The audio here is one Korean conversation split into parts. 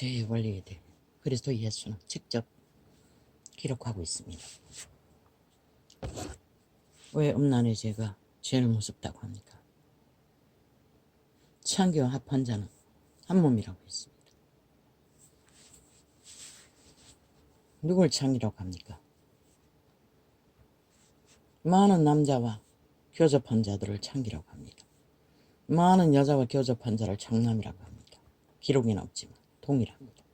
죄의 원리에 대해 그리스도 예수는 직접 기록하고 있습니다. 왜 음란의 죄가 죄를 무섭다고 합니까? 창기와 합한 자는 한 몸이라고 했습니다. 누굴 창기라고 합니까? 많은 남자와 교접한 자들을 창기라고 합니다. 많은 여자와 교접한 자를 창남이라고 합니다. 기록에는 없지만 동일합니다.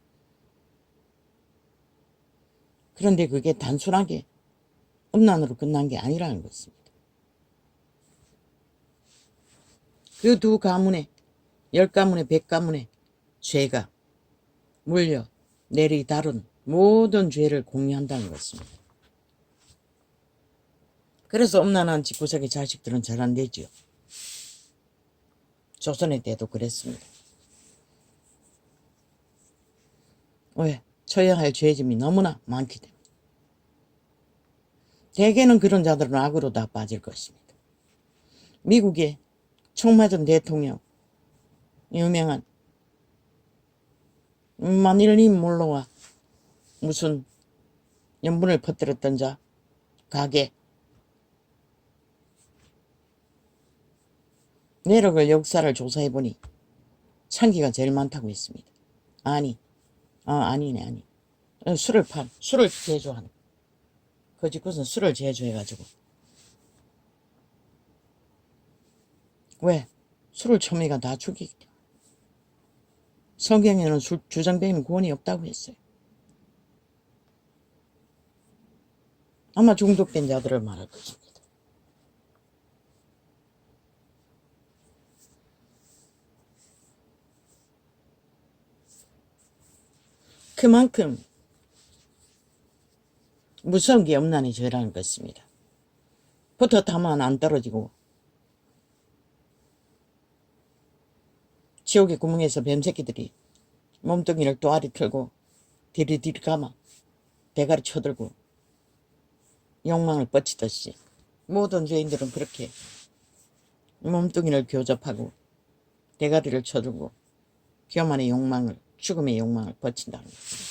그런데 그게 단순하게 음란으로 끝난 게 아니라는 것입니다. 그 두 가문에 10가문에 100가문에 죄가 물려 내리 다른 모든 죄를 공유한다는 것입니다. 그래서 음란한 집구석의 자식들은 잘 안 되지요. 조선의 때도 그랬습니다. 왜? 쳐야 할 죄짐이 너무나 많기 때문에. 대개는 그런 자들은 악으로 다 빠질 것입니다. 미국의 총 맞은 대통령, 유명한 마닐린 몰로와 무슨 연분을 퍼뜨렸던 자, 가게, 내력을 역사를 조사해보니 창기가 제일 많다고 했습니다. 아니네. 술을 제조하는. 거짓 것은 술을 제조해가지고. 왜? 술을 처미가 다 죽이기 때문에. 성경에는 주정뱅이는 구원이 없다고 했어요. 아마 중독된 자들을 말할 것입니다. 그만큼 무서운 게 음란의 죄라는 것입니다. 부터 타면 안 떨어지고 지옥의 구멍에서 뱀새끼들이 몸뚱이를 또아리 틀고 디리디리 감아 대가리 쳐들고 욕망을 뻗치듯이 모든 죄인들은 그렇게 몸뚱이를 교접하고 대가리를 쳐들고 교만의 욕망을, 죽음의 욕망을 뻗친다는 것입니다.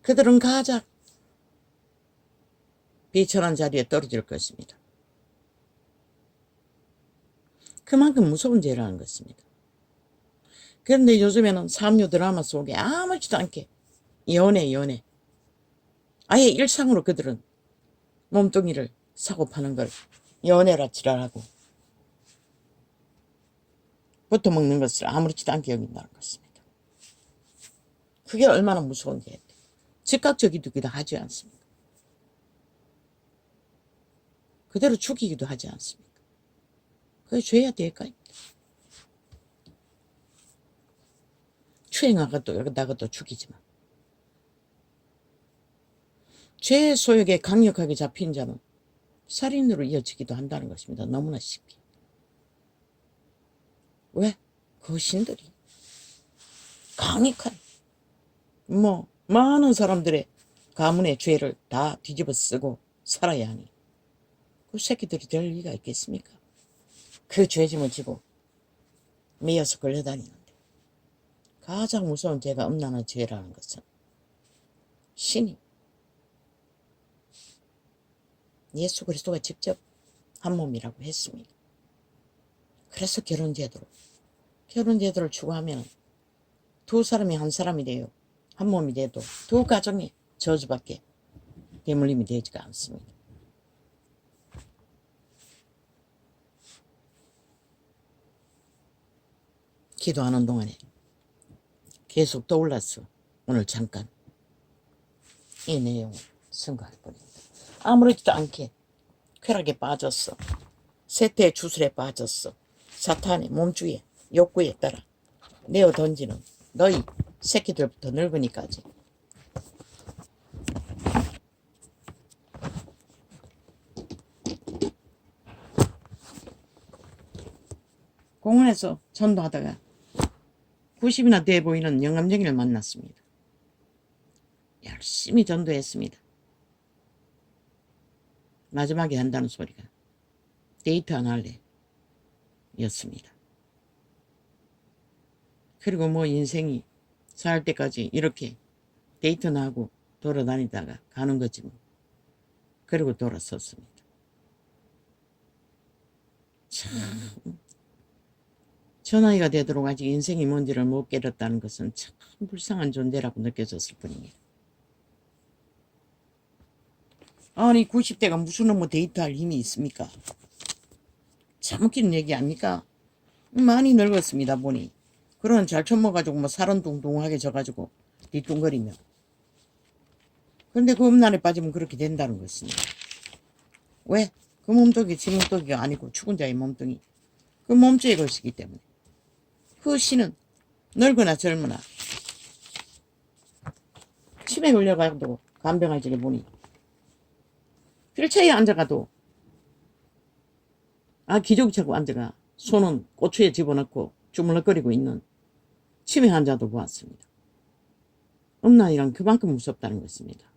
그들은 가장 비천한 자리에 떨어질 것입니다. 그만큼 무서운 죄라는 것입니다. 그런데 요즘에는 삼류 드라마 속에 아무렇지도 않게 연애 아예 일상으로 그들은 몸뚱이를 사고 파는 걸 연애라 지랄하고 붙어먹는 것을 아무렇지도 않게 여긴다는 것입니다. 그게 얼마나 무서운 죄인데 즉각적이기도 하지 않습니까? 그대로 죽이기도 하지 않습니까? 그게 죄야 될까입니다. 추행하다가 또 죽이지만 죄 소욕에 강력하게 잡힌 자는 살인으로 이어지기도 한다는 것입니다. 너무나 쉽게. 왜? 거신들이 강력한 많은 사람들의 가문의 죄를 다 뒤집어 쓰고 살아야 하니 그 새끼들이 될 리가 있겠습니까? 그 죄짐을 지고 매여서 걸려다니는데 가장 무서운 죄가 음란한 죄라는 것은 신이 예수 그리스도가 직접 한 몸이라고 했습니다. 그래서 결혼제도를 추구하면 두 사람이 한 사람이 돼요. 한 몸이 돼도 두 가정이 저주밖에 대물림이 되지가 않습니다. 기도하는 동안에 계속 떠올랐어. 오늘 잠깐 이 내용을 선거할 뿐입니다. 아무렇지도 않게 쾌락에 빠졌어. 세태의 주술에 빠졌어. 사탄의 몸주에 욕구에 따라 내어 던지는 너희 새끼들부터 늙은이까지 공원에서 전도하다가 90이나 돼 보이는 영감쟁이를 만났습니다. 열심히 전도했습니다. 마지막에 한다는 소리가 데이트 안 할래 였습니다. 그리고 뭐 인생이 살 때까지 이렇게 데이트나 하고 돌아다니다가 가는 거지 뭐. 그리고 돌아섰습니다. 참, 저 나이가 되도록 아직 인생이 뭔지를 못 깨닫다는 것은 참 불쌍한 존재라고 느껴졌을 뿐입니다. 아니 90대가 무슨 놈의 데이트할 힘이 있습니까? 참 웃기는 얘기 아닙니까? 많이 늙었습니다 보니. 그런 잘 처먹어가지고 뭐 살은 뚱뚱하게 져가지고 뒤뚱거리며. 그런데 그 음란에 빠지면 그렇게 된다는 것입니다. 왜? 그 몸뚱이 지 몸뚱이가 아니고 죽은 자의 몸뚱이. 그 몸죄의 것이기 때문에. 그 씨는 늙거나 젊으나 치매 걸려가지고 간병할지를 보니 휠체어에 앉아가도 기저귀 차고 앉아가 손은 고추에 집어넣고 주물럭거리고 있는 치매 환자도 보았습니다. 음란이란 그만큼 무섭다는 것입니다.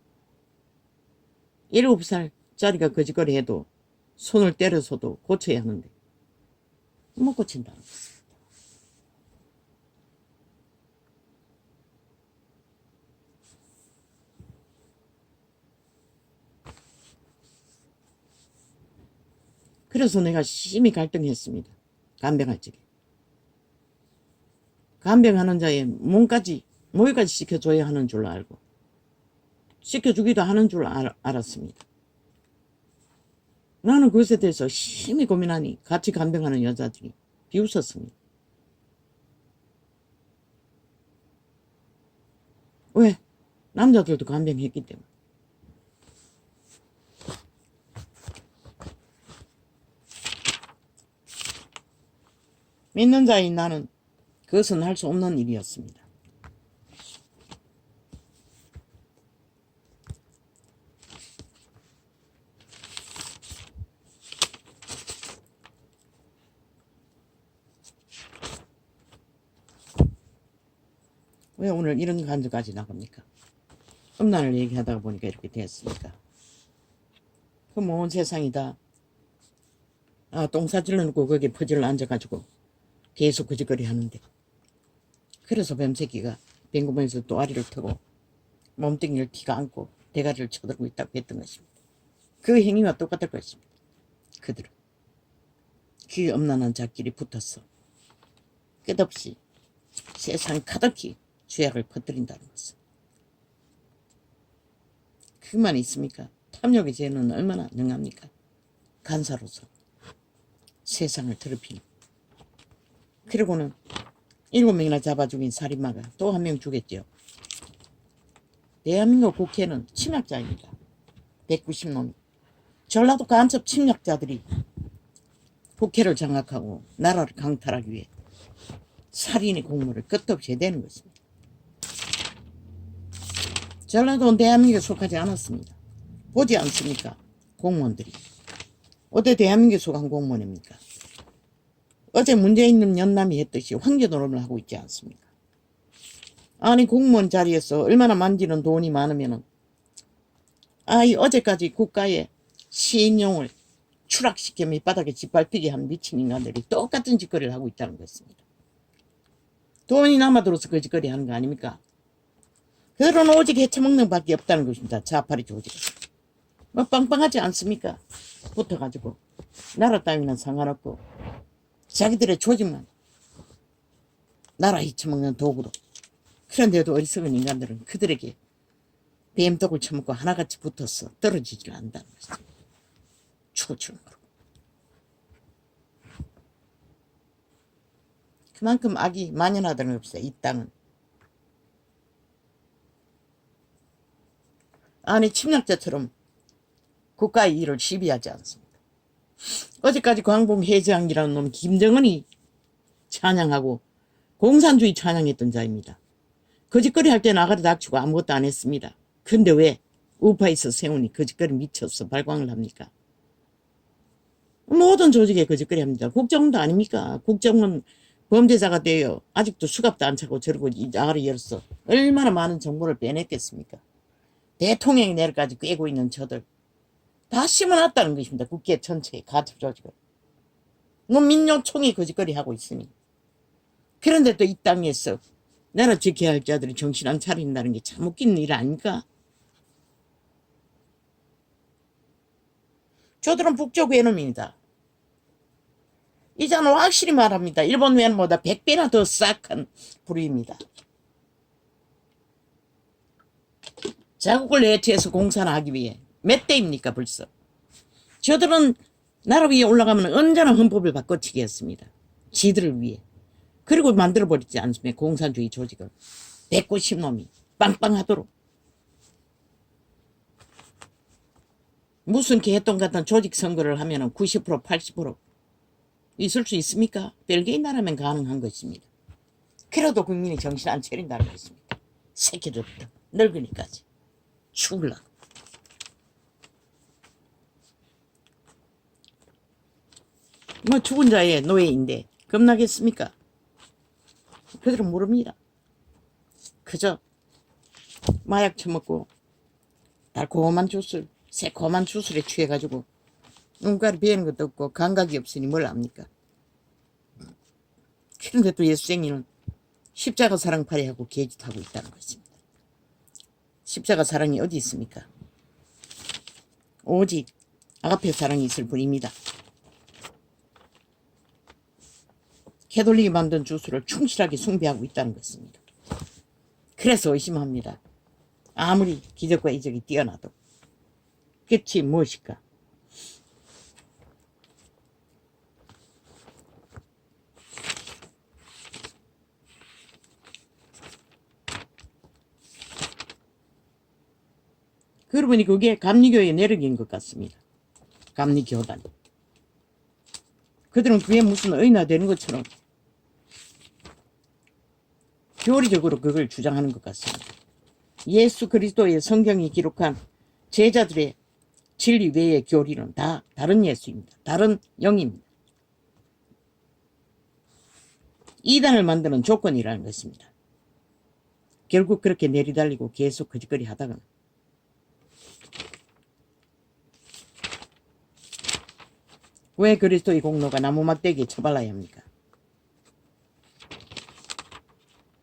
7살짜리가 거짓거리 해도 손을 때려서도 고쳐야 하는데 못 고친다는 것입니다. 그래서 내가 심히 갈등했습니다. 간병할 적에. 간병하는 자의 몸까지 뭐까지 시켜줘야 하는 줄 알고 시켜주기도 하는 줄 알았습니다. 나는 그것에 대해서 심히 고민하니 같이 간병하는 여자들이 비웃었습니다. 왜? 남자들도 간병했기 때문에. 믿는 자인 나는 그것은 할 수 없는 일이었습니다. 왜 오늘 이런 간주까지 나갑니까? 음란을 얘기하다가 보니까 이렇게 됐습니까? 그 먼 세상이다. 똥 싸질러 놓고 거기에 퍼즐을 앉아가지고 계속 거짓거리 하는데. 그래서 뱀새끼가 뱅구멍에서 또아리를 터고 몸뚱이를 티가 안고 대가리를 쳐들고 있다고 했던 것입니다. 그 행위와 똑같을 것입니다. 그들은 그 엄난한 자끼리 붙어서 끝없이 세상 가득히 죄악을 퍼뜨린다는 것은. 그만 있습니까? 탐욕의 죄는 얼마나 능합니까? 간사로서 세상을 더럽히는. 그리고는 7명이나 잡아 죽인 살인마가 또 한 명 죽였죠. 대한민국 국회는 침략자입니다. 190놈이. 전라도 간첩 침략자들이 국회를 장악하고 나라를 강탈하기 위해 살인의 공모를 끝없이 해대는 것입니다. 전라도는 대한민국에 속하지 않았습니다. 보지 않습니까? 공무원들이. 어때 대한민국에 속한 공무원입니까? 어제 문재인 연남이 했듯이 황제 노릇을 하고 있지 않습니까? 아니 공무원 자리에서 얼마나 만지는 돈이 많으면은 이 어제까지 국가의 신용을 추락시켜 밑바닥에 짓밟히게 한 미친 인간들이 똑같은 짓거리를 하고 있다는 것입니다. 돈이 남아들어서 그 짓거리 하는 거 아닙니까? 그들은 오직 해쳐먹는 밖에 없다는 것입니다. 자파리 조직. 뭐 빵빵하지 않습니까? 붙어가지고 나라 따위는 상관없고 자기들의 조직만 나라 해쳐먹는 도구로. 그런데도 어리석은 인간들은 그들에게 뱀독을 처먹고 하나같이 붙어서 떨어지질 않는다는 것입니다. 추구추는 거로. 그만큼 악이 만연하다는 것입니다. 이 땅은. 아니 침략자처럼 국가의 일을 시비하지 않습니다. 어제까지 광복 회장이라는 놈 김정은이 찬양하고 공산주의 찬양했던 자입니다. 거짓거리 할 때 나가리 닥치고 아무것도 안 했습니다. 근데 왜 우파에서 세우니 거짓거리 미쳐서 발광을 합니까? 모든 조직에 거짓거리 합니다. 국정원도 아닙니까? 국정원 범죄자가 되어 아직도 수갑도 안 차고 저러고 이 아가리 열었어. 얼마나 많은 정보를 빼냈겠습니까? 대통령이 내일까지 꿰고 있는 저들 다 심어놨다는 것입니다. 국회 전체에 가첩 조직을. 민요총이 거짓거리 하고 있으니. 그런데 또 이 땅에서 나라 지켜야 할 자들이 정신 안 차린다는 게 참 웃긴 일 아닙니까? 저들은 북쪽 외놈입니다. 이자는 확실히 말합니다. 일본 외놈보다 100배나 더 싹한 부류입니다. 자국을 해체해서 공산을 하기 위해 몇 대입니까 벌써. 저들은 나라 위에 올라가면 언제나 헌법을 바꿔치기 했습니다. 지들을 위해. 그리고 만들어버리지 않습니까? 공산주의 조직을. 190놈이 빵빵하도록. 무슨 개똥 같은 조직 선거를 하면 90% 80% 있을 수 있습니까? 벨기에 나라면 가능한 것입니다. 그래도 국민이 정신 안 차린다는 것입니다. 새끼들부터 늙으니까지 죽을라. 뭐 죽은 자의 노예인데 겁나겠습니까? 그들은 모릅니다. 그저 마약 처먹고 달콤한 주술, 새콤한 주술에 취해가지고 눈깔이 비는 것도 없고 감각이 없으니 뭘 압니까? 그런데 또 예수쟁이는 십자가 사랑팔이 하고 계집하고 있다는 것입니다. 십자가 사랑이 어디 있습니까? 오직 아가페 사랑이 있을 뿐입니다. 캐톨릭이 만든 주술을 충실하게 숭배하고 있다는 것입니다. 그래서 의심합니다. 아무리 기적과 이적이 뛰어나도 끝이 무엇일까? 그러고 보니 그게 감리교의 내력인 것 같습니다. 감리교단. 그들은 그게 무슨 의나 되는 것처럼 교리적으로 그걸 주장하는 것 같습니다. 예수 그리스도의 성경이 기록한 제자들의 진리 외의 교리는 다 다른 예수입니다. 다른 영입니다. 이단을 만드는 조건이라는 것입니다. 결국 그렇게 내리달리고 계속 거짓거리 하다가 왜 그리스도의 공로가 나무 막대기에 처발라야 합니까?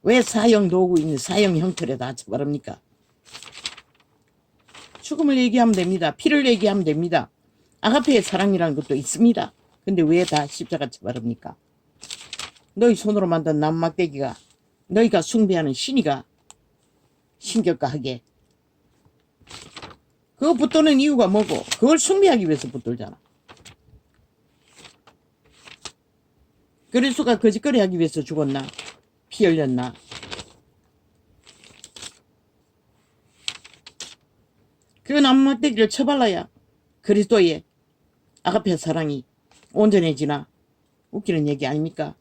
왜 사형 도구 있는 사형 형틀에 다 처바릅니까? 죽음을 얘기하면 됩니다. 피를 얘기하면 됩니다. 아가페의 사랑이라는 것도 있습니다. 근데 왜 다 십자가 처바릅니까? 너희 손으로 만든 나무 막대기가 너희가 숭배하는 신이가 신격가하게 그거 붙드는 이유가 뭐고 그걸 숭배하기 위해서 붙들잖아. 그리스도가 거짓거리 하기 위해서 죽었나? 피 흘렸나? 그 나무막대기를 쳐발라야 그리스도의 아가페 사랑이 온전해지나? 웃기는 얘기 아닙니까?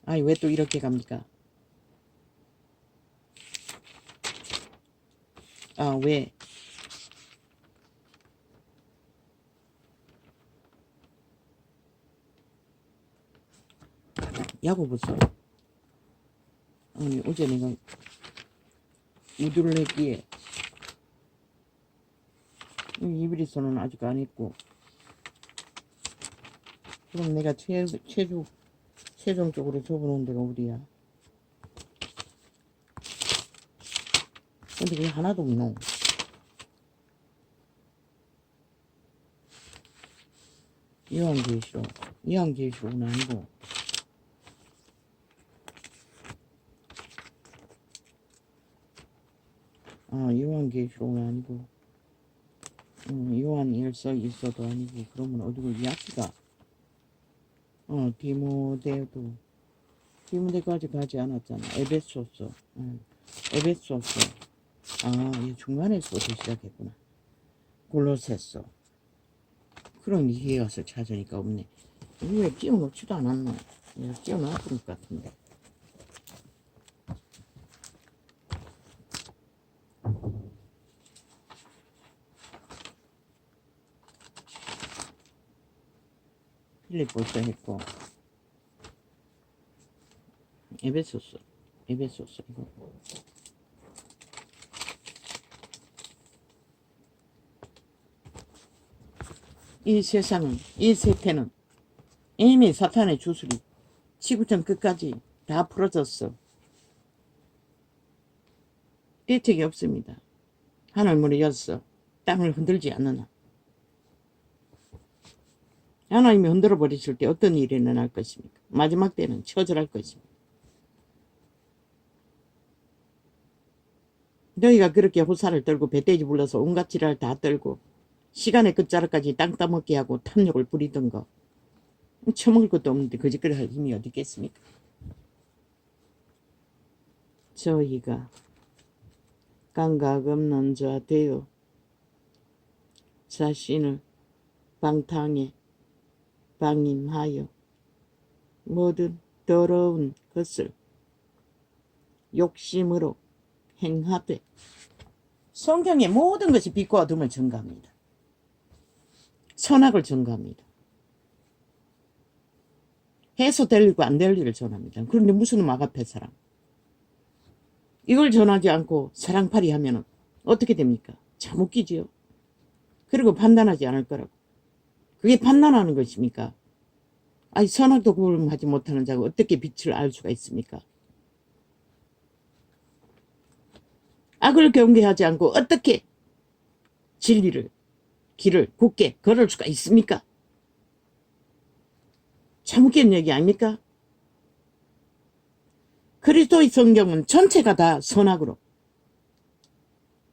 아이 왜 또 이렇게 갑니까? 아 왜? 야고보서 아니 어제 내가 우두를 했기에 이브리서는 아직 안 했고 그럼 내가 최종적으로 접어놓은 데가 어디야? 근데 그게 하나도 없노. 요한계시록은 아니고 요한계시록은 아니고 요한일서 1서도 아니고 그러면 어디고 야기가 디모데까지 가지 않았잖아. 에베소서 에베소서 이 중간에서부터 시작했구나. 골로새서 그럼 이게 와서 찾으니까 없네. 이거 왜 끼워놓지도 않았나? 내가 끼워놨던 것 같은데. 필립보서 했고 에베소서 이거 이 세상은, 이 세태는 이미 사탄의 주술이 지구촌 끝까지 다 풀어졌어. 대책이 없습니다. 하늘문이 열었어. 땅을 흔들지 않는 한. 하나님이 흔들어 버리실 때 어떤 일이 일어날 것입니까? 마지막 때는 처절할 것입니다. 너희가 그렇게 호사를 떨고 배돼지 불러서 온갖 지랄 다 떨고 시간의 끝자락까지 땅 따먹게 하고 탐욕을 부리던 거 처먹을 것도 없는데 거짓거리 할 힘이 어디 있겠습니까? 저희가 감각 없는 자 되어 자신을 방탕에 방임하여 모든 더러운 것을 욕심으로 행하되 성경의 모든 것이 빛과 어둠을 증가합니다. 선악을 증가합니다. 해서 될 일과 안 될 일을 전합니다. 그런데 무슨 마가페 사랑? 이걸 전하지 않고 사랑팔이 하면 어떻게 됩니까? 참 웃기지요. 그리고 판단하지 않을 거라고. 그게 판단하는 것입니까? 아니 선악도 구분하지 못하는 자가 어떻게 빛을 알 수가 있습니까? 악을 경계하지 않고 어떻게 진리를 길을 굳게 걸을 수가 있습니까? 참 웃기는 얘기 아닙니까? 그리스도의 성경은 전체가 다 선악으로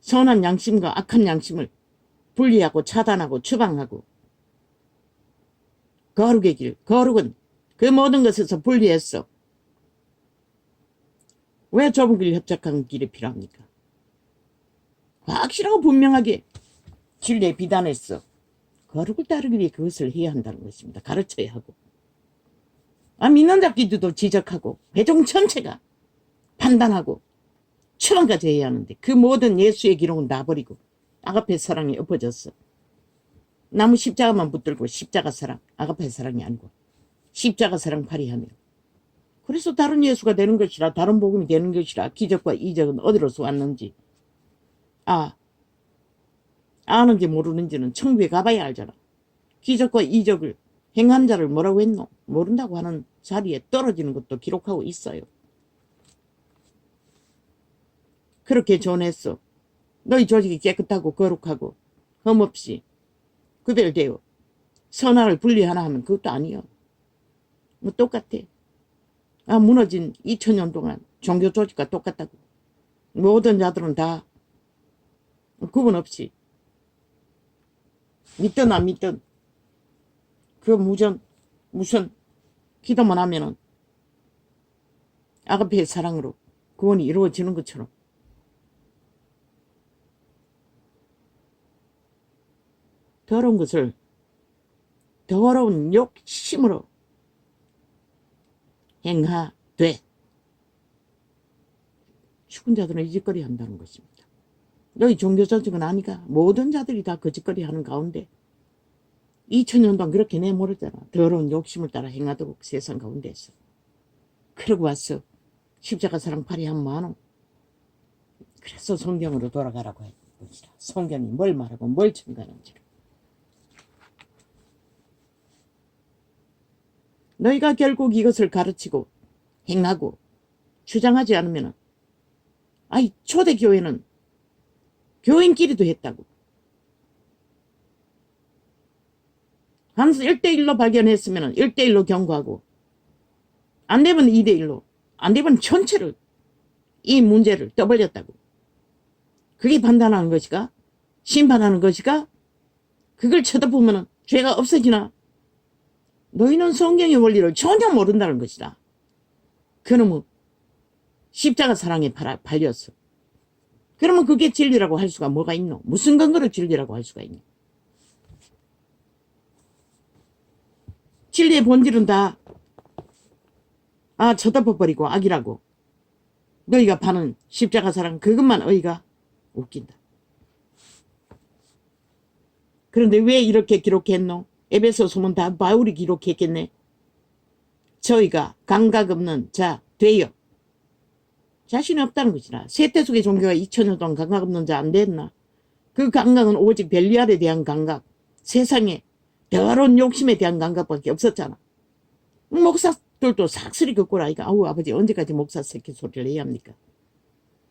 선한 양심과 악한 양심을 분리하고 차단하고 추방하고 거룩의 길, 거룩은 그 모든 것에서 분리했어. 왜 좁은 길 협착한 길이 필요합니까? 확실하고 분명하게 진리에 비단했어. 거룩을 따르기 위해 그것을 해야 한다는 것입니다. 가르쳐야 하고. 믿는 자끼리도 지적하고 회종 전체가 판단하고 추방까지 해야 하는데 그 모든 예수의 기록은 놔버리고 아가페 사랑이 엎어졌어. 나무 십자가만 붙들고 십자가 사랑, 아가페 사랑이 아니고 십자가 사랑 발휘하며 그래서 다른 예수가 되는 것이라 다른 복음이 되는 것이라 기적과 이적은 어디로서 왔는지 아는지 모르는지는 천국에 가봐야 알잖아. 기적과 이적을 행한 자를 뭐라고 했노? 모른다고 하는 자리에 떨어지는 것도 기록하고 있어요. 그렇게 전했어. 너희 조직이 깨끗하고 거룩하고 흠없이 구별되어 선악을 분리하나 하면 그것도 아니요. 뭐 똑같아. 무너진 2000년 동안 종교 조직과 똑같다고. 모든 자들은 다 구분 없이 믿든 안 믿든 그 무슨 기도만 하면은 아가페의 사랑으로 구원이 이루어지는 것처럼 더러운 것을 더러운 욕심으로 행하되 죽은 자들은 이 짓거리 한다는 것입니다. 너희 종교 조직은 아니가? 모든 자들이 다 거짓거리 하는 가운데 2000년 동안 그렇게 내모르잖아. 더러운 욕심을 따라 행하도록 세상 가운데서. 그러고 왔어. 십자가 사랑 발휘한 많어. 그래서 성경으로 돌아가라고 했는 것이라. 성경이 뭘 말하고 뭘 증거하는지를. 너희가 결국 이것을 가르치고 행하고 주장하지 않으면 초대교회는 교인끼리도 했다고. 항상 1대1로 발견했으면 1대1로 경고하고 안 되면 2대1로 안 되면 전체를 이 문제를 떠벌렸다고. 그게 판단하는 것이가? 심판하는 것이가? 그걸 쳐다보면 죄가 없어지나? 너희는 성경의 원리를 전혀 모른다는 것이다. 그놈은 십자가 사랑에 발렸어. 그러면 그게 진리라고 할 수가 뭐가 있노? 무슨 근거로 진리라고 할 수가 있노? 진리의 본질은 다 쳐다봐버리고 악이라고. 너희가 파는 십자가 사랑 그것만 어이가 웃긴다. 그런데 왜 이렇게 기록했노? 에베소서는 다 바울이 기록했겠네. 저희가 감각 없는 자 되어 자신이 없다는 것이라. 세대 속의 종교가 2000년 동안 감각 없는 자 안 됐나? 그 감각은 오직 벨리알에 대한 감각, 세상에 더러운 욕심에 대한 감각밖에 없었잖아. 목사들도 삭스리 걷고라. 이거 아우 아버지 언제까지 목사 새끼 소리를 해야 합니까?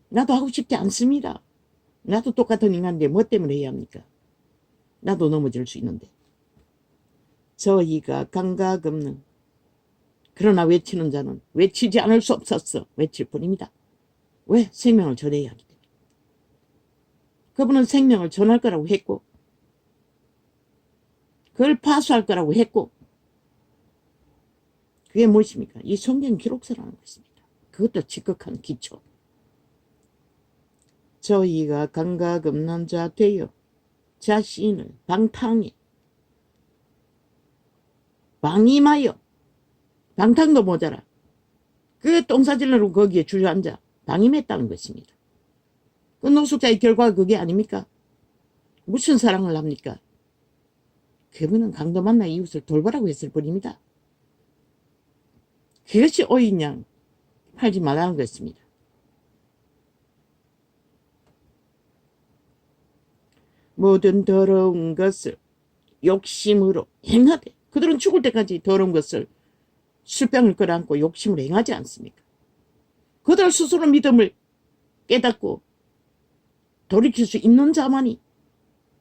나도 하고 싶지 않습니다. 나도 똑같은 인간인데 뭐 때문에 해야 합니까? 나도 넘어질 수 있는데. 저희가 감각 없는 그러나 외치는 자는 외치지 않을 수 없었어. 외칠 뿐입니다. 왜? 생명을 전해야 하기 때문에. 그분은 생명을 전할 거라고 했고 그걸 파수할 거라고 했고 그게 무엇입니까? 이 성경 기록서라는 것입니다. 그것도 지극한 기초. 저희가 감각 없는 자 되어 자신을 방탕에 방임하여 방탕도 모자라 그 똥사질러로 거기에 주저앉아 방임했다는 것입니다. 그 노숙자의 결과가 그게 아닙니까? 무슨 사랑을 합니까? 그분은 강도 만나 이웃을 돌보라고 했을 뿐입니다. 그것이 오인 양 팔지 말라는 것입니다. 모든 더러운 것을 욕심으로 행하되 그들은 죽을 때까지 더러운 것을 술병을 끌어안고 욕심으로 행하지 않습니까? 그들 스스로 믿음을 깨닫고 돌이킬 수 있는 자만이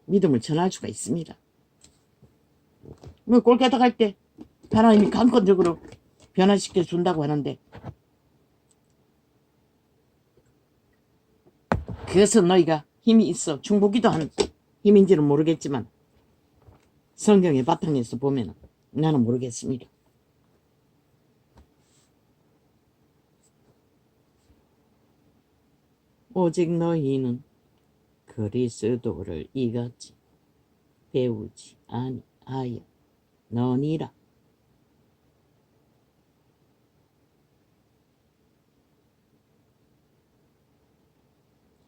믿음을 전할 수가 있습니다. 뭐 꼴 깨닫을 때 하나님이 강권적으로 변화시켜 준다고 하는데 그것은 너희가 힘이 있어 충분기도 한 힘인지는 모르겠지만 성경의 바탕에서 보면 나는 모르겠습니다. 오직 너희는 그리스도를 이같이 배우지 아니하여 너니라.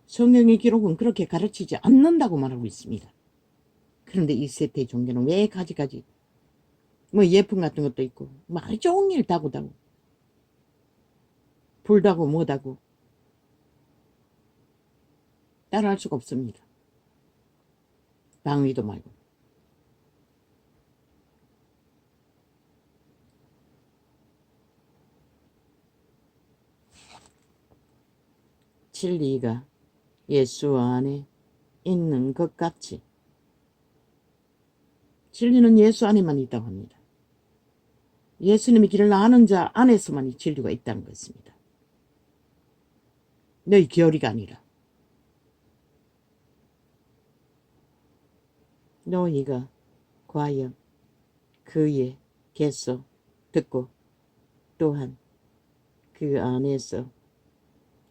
성경의 기록은 그렇게 가르치지 않는다고 말하고 있습니다. 그런데 이 세대 종교는 왜 가지가지 뭐 예품 같은 것도 있고 뭐 하루 종일 다고 불다고 뭐다고 따라할 수가 없습니다. 방위도 말고. 진리가 예수 안에 있는 것 같이 진리는 예수 안에만 있다고 합니다. 예수님의 길을 아는 자 안에서만 이 진리가 있다는 것입니다. 너희 교리가 아니라 너희가 과연 그의 계속 듣고 또한 그 안에서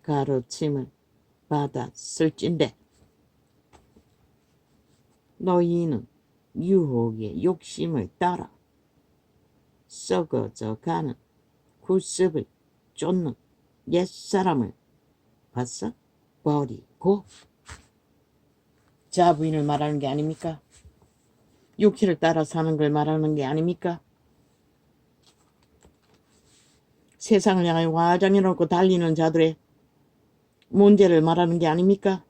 가르침을 받았을진데 너희는 유혹의 욕심을 따라 썩어져 가는 구습을 쫓는 옛사람을 봤어? 버리고 자부인을 말하는 게 아닙니까? 육체를 따라 사는 걸 말하는 게 아닙니까? 세상을 향해 화장해놓고 달리는 자들의 문제를 말하는 게 아닙니까?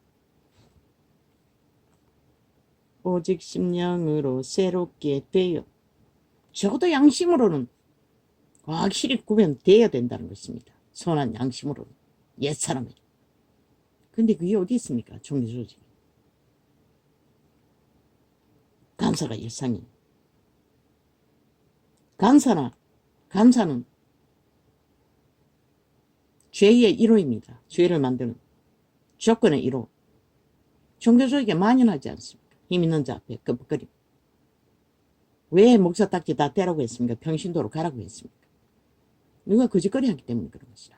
오직 심령으로 새롭게 되어 적어도 양심으로는 확실히 구별되어야 된다는 것입니다. 선한 양심으로는 옛사람에. 근데 그게 어디 있습니까? 종교조직이. 간사가 일상이. 간사는 죄의 1호입니다. 죄를 만드는 조건의 1호. 종교조직에 만연하지 않습니까? 힘 있는 자 앞에 끄벅거림. 왜 목사 딱지 다 떼라고 했습니까? 평신도로 가라고 했습니까? 누가 거짓거리 하기 때문에 그런 것이라.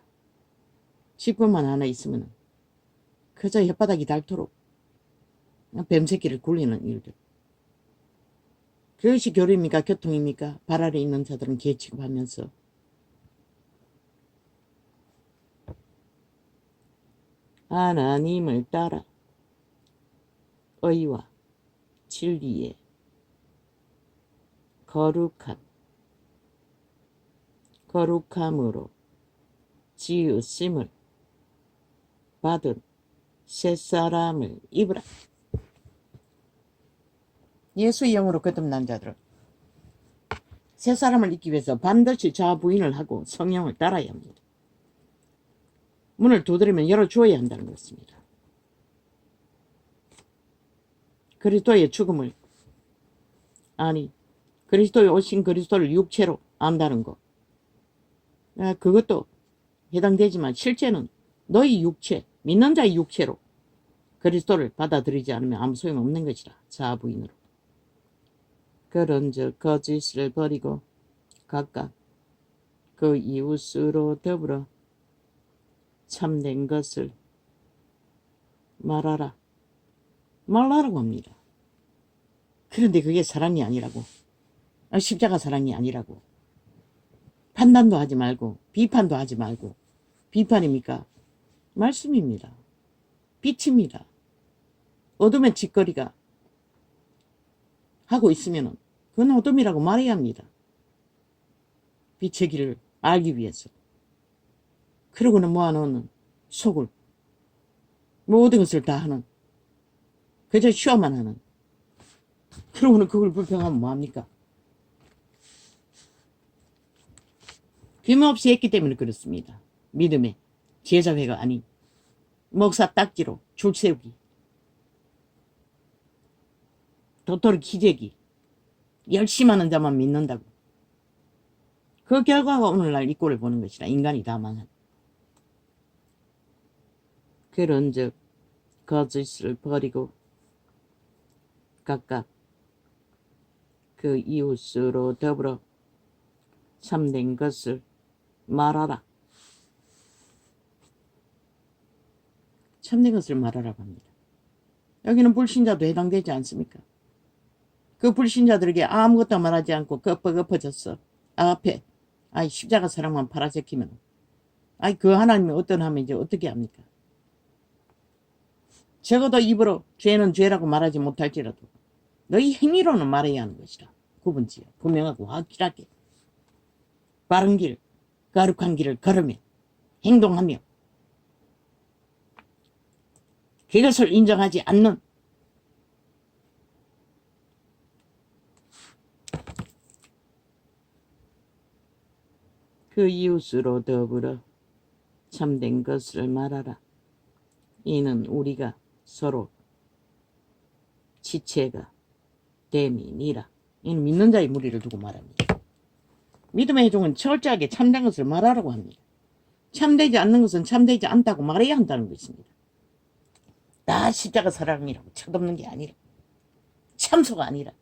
직분만 하나 있으면 그저 혓바닥이 닳도록 뱀새끼를 굴리는 일들. 그것이 교류입니까? 교통입니까? 발 아래 있는 자들은 개 취급하면서 하나님을 따라 의와 진리에 거룩함으로 지으심을 받은 새사람을 입으라. 예수의 영으로 거듭난 자들은 새 사람을 잊기 위해서 반드시 자아 부인을 하고 성령을 따라야 합니다. 문을 두드리면 열어주어야 한다는 것입니다. 그리스도의 죽음을, 아니 그리스도에 오신 그리스도를 육체로 안다는 것, 그것도 해당되지만 실제는 너희 육체, 믿는 자의 육체로 그리스도를 받아들이지 않으면 아무 소용없는 것이라. 자아 부인으로. 그런즉 거짓을 버리고 각각 그 이웃으로 더불어 참된 것을 말하라. 말하라고 합니다. 그런데 그게 사랑이 아니라고. 십자가 사랑이 아니라고. 판단도 하지 말고 비판도 하지 말고. 비판입니까? 말씀입니다. 빛입니다. 어둠의 짓거리가 하고 있으면 그건 어둠이라고 말해야 합니다. 빛의 길을 알기 위해서. 그러고는 모아놓는 속을 모든 것을 다 하는, 그저 쇼만 하는, 그러고는 그걸 불평하면 뭐합니까? 힘없이 했기 때문에 그렇습니다. 믿음의 제자회가 아닌 목사 딱지로 줄 세우기, 도토리 기재기, 열심히 하는 자만 믿는다고. 그 결과가 오늘날 이 꼴을 보는 것이라. 인간이 다 망한. 그런즉 거짓을 버리고 각각 그 이웃으로 더불어 참된 것을 말하라. 참된 것을 말하라고 합니다. 여기는 불신자도 해당되지 않습니까? 그 불신자들에게 아무것도 말하지 않고 엎어졌어. 앞에 십자가 사랑만 팔아제키면 그 하나님이 어떤 하면 이제 어떻게 합니까? 적어도 입으로 죄는 죄라고 말하지 못할지라도 너희 행위로는 말해야 하는 것이라. 구분지어 분명하고 확실하게 바른 길, 거룩한 길을 걸으며 행동하며 그것을 인정하지 않는 그 이웃으로 더불어 참된 것을 말하라. 이는 우리가 서로 지체가 됨이니라. 이는 믿는 자의 무리를 두고 말합니다. 믿음의 종은 철저하게 참된 것을 말하라고 합니다. 참되지 않는 것은 참되지 않다고 말해야 한다는 것입니다. 다 십자가 사랑이라고 쳐덮는 게 아니라, 참소가 아니라,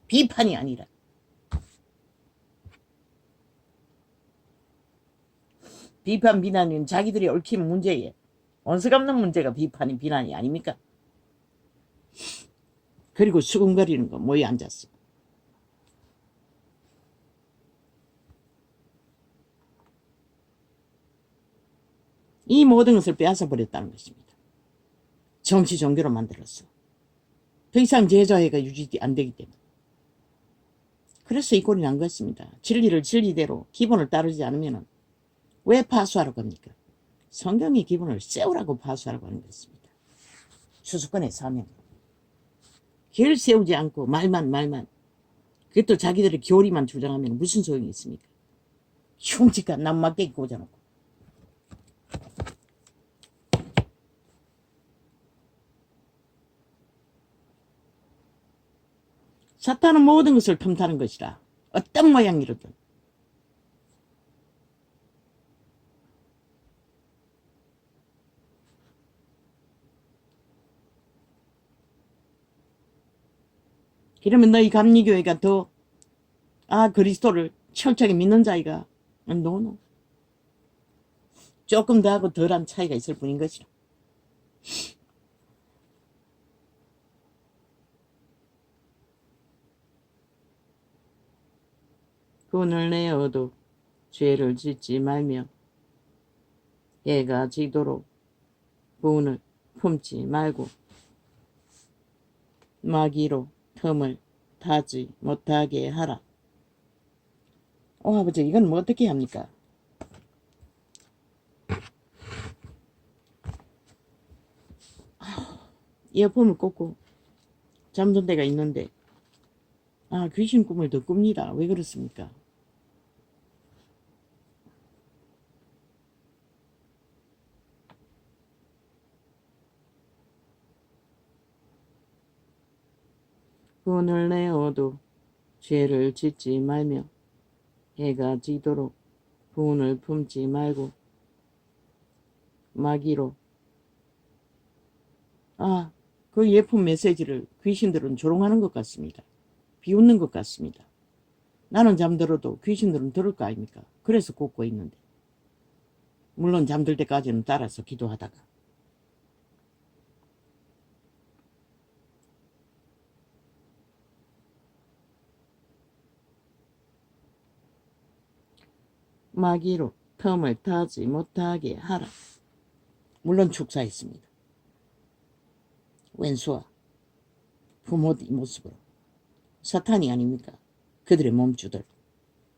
비판이 아니라. 비판 비난은 자기들이 얽힌 문제에 원수갚는 문제가 비판이 비난이 아닙니까? 그리고 수근거리는 거 모여 앉았어. 이 모든 것을 빼앗아 버렸다는 것입니다. 정치 종교로 만들었어. 더 이상 제자회가 유지 안 되기 때문에. 그래서 이 꼴이 난 것입니다. 진리를 진리대로 기본을 따르지 않으면 왜 파수하라고 합니까? 성경의 기본을 세우라고 파수하라고 하는 것입니다. 수수권의 사명. 길 세우지 않고 말만 그것도 자기들의 교리만 주장하면 무슨 소용이 있습니까? 흉측한 남막대기 꽂아놓고. 사탄은 모든 것을 틈타는 것이라. 어떤 모양이로든. 그러면 너희 감리교회가 더 그리스도를 철저하게 믿는 자이가 노노. 조금 더하고 덜한 차이가 있을 뿐인 것이라. 돈을 내어도 죄를 짓지 말며 애가 지도록 분을 품지 말고 마귀로 틈을 타지 못하게 하라. 아버지, 이건 뭐 어떻게 합니까? 이어폰을 꽂고 잠든 데가 있는데 아, 귀신 꿈을 더 꿉니다. 왜 그렇습니까? 돈을 내어도 죄를 짓지 말며 해가 지도록 분을 품지 말고 마귀로. 아, 그 예쁜 메시지를 귀신들은 조롱하는 것 같습니다. 비웃는 것 같습니다. 나는 잠들어도 귀신들은 들을 거 아닙니까? 그래서 꽂고 있는데. 물론 잠들 때까지는 따라서 기도하다가. 마귀로 틈을 타지 못하게 하라. 물론 축사했습니다. 왼수와 부모의 모습으로. 사탄이 아닙니까? 그들의 몸주들.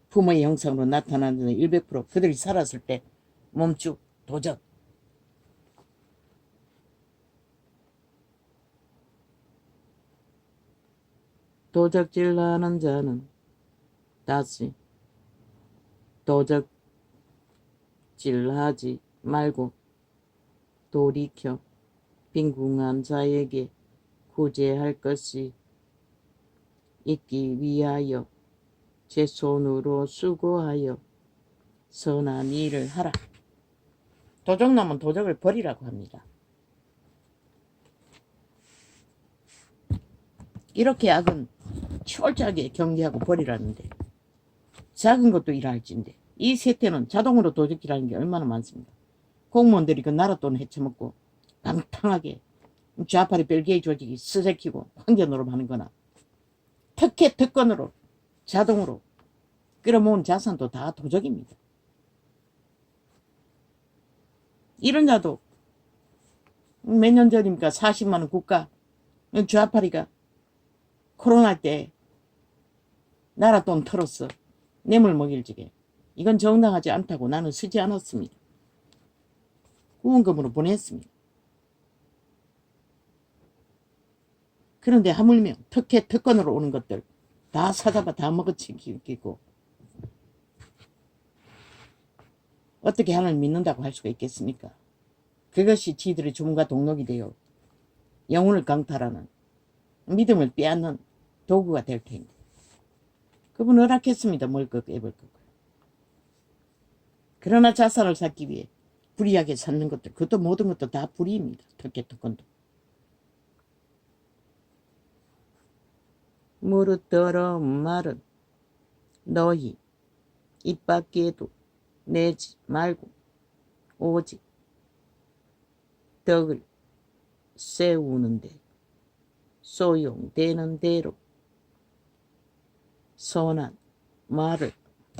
부모의 형상으로 나타나는 100% 그들이 살았을 때 몸주, 도적. 도적질하는 자는 다시 도적질하지 말고 돌이켜 빈궁한 자에게 구제할 것이 있기 위하여 제 손으로 수고하여 선한 일을 하라. 도적놈은 도적을 버리라고 합니다. 이렇게 악은 철저하게 경계하고 버리라는데 작은 것도 일할진데 이 세태는 자동으로 도적질하는 게 얼마나 많습니다. 공무원들이 그 나라 돈 헤쳐먹고 방탕하게 좌파리 벨기에 조직이 쓰새키고 황제노름하는 거나 특혜 특권으로 자동으로 끌어모은 자산도 다 도적입니다. 이런 자도 몇 년 전입니까? 40만 원 국가 좌파리가 코로나 때 나라 돈 털었어. 뇌물 먹일지게. 이건 정당하지 않다고 나는 쓰지 않았습니다. 후원금으로 보냈습니다. 그런데 하물며 특혜 특권으로 오는 것들 다 사잡아 다 먹어치기고 어떻게 하나님을 믿는다고 할 수가 있겠습니까? 그것이 지들의 주문과 동력이 되어 영혼을 강탈하는 믿음을 빼앗는 도구가 될 텐데 그분은 허락했습니다. 멀것 애벌 것. 그러나 자산을 쌓기 위해 불이하게 쌓는 것들 그것도 모든 것도 다 불이입니다. 특혜 특권도. 무릇더러 말은 너희 입 밖에도 내지 말고 오직 덕을 세우는데 소용되는 대로 선한 말을